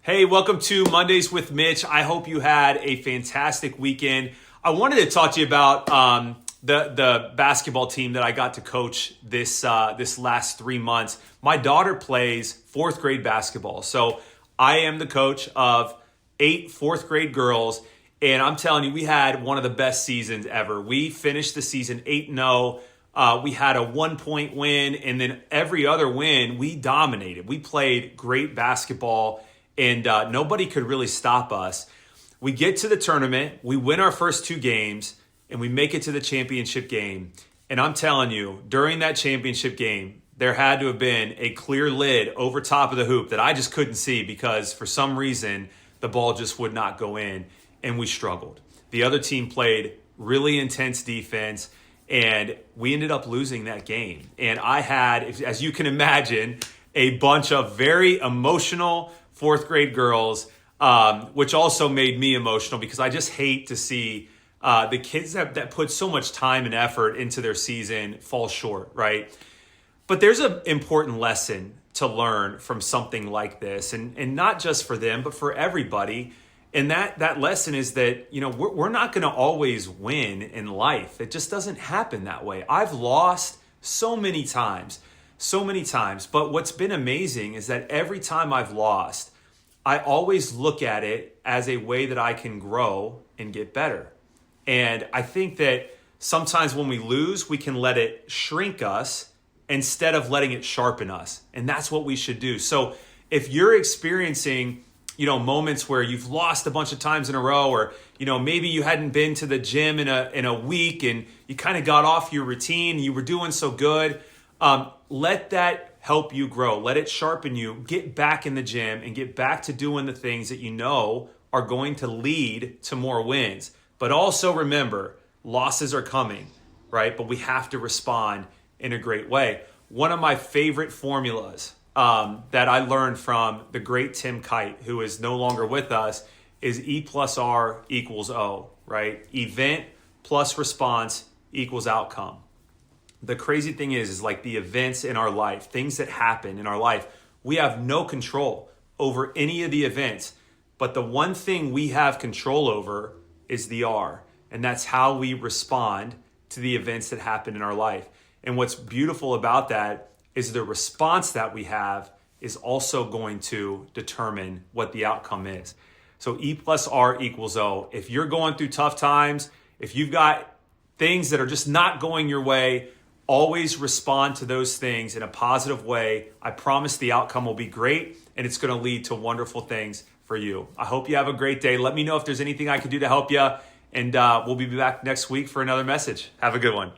Hey, welcome to Mondays with Mitch. I hope you had a fantastic weekend. I wanted to talk to you about the basketball team that I got to coach this last 3 months. My daughter plays fourth grade basketball, so I am the coach of 8 fourth grade girls, and I'm telling you, we had one of the best seasons ever. We finished the season 8-0. We had a 1-point win, and then every other win, we dominated. We played great basketball, and nobody could really stop us. We get to the tournament, we win our first 2 games, and we make it to the championship game. And I'm telling you, during that championship game, there had to have been a clear lid over top of the hoop that I just couldn't see because for some reason, the ball just would not go in, and we struggled. The other team played really intense defense, and we ended up losing that game. And I had, as you can imagine, a bunch of very emotional fourth grade girls, which also made me emotional because I just hate to see the kids that put so much time and effort into their season fall short, right? But there's an important lesson to learn from something like this, and not just for them, but for everybody. And that lesson is that, you know, we're not going to always win in life. It just doesn't happen that way. I've lost so many times. But what's been amazing is that every time I've lost, I always look at it as a way that I can grow and get better. And I think that sometimes when we lose, we can let it shrink us instead of letting it sharpen us. And that's what we should do. So if you're experiencing, you know, moments where you've lost a bunch of times in a row, or, you know, maybe you hadn't been to the gym in a week and you kind of got off your routine, you were doing so good, let that help you grow. Let it sharpen you. Get back in the gym and get back to doing the things that you know are going to lead to more wins. But also remember, losses are coming, right? But we have to respond in a great way. One of my favorite formulas that I learned from the great Tim Kite, who is no longer with us, is E plus R equals O, right? Event plus response equals outcome. The crazy thing is like the events in our life, things that happen in our life, we have no control over any of the events. But the one thing we have control over is the R. And that's how we respond to the events that happen in our life. And what's beautiful about that is the response that we have is also going to determine what the outcome is. So E plus R equals O. If you're going through tough times, if you've got things that are just not going your way, always respond to those things in a positive way. I promise the outcome will be great, and it's going to lead to wonderful things for you. I hope you have a great day. Let me know if there's anything I can do to help you, and we'll be back next week for another message. Have a good one.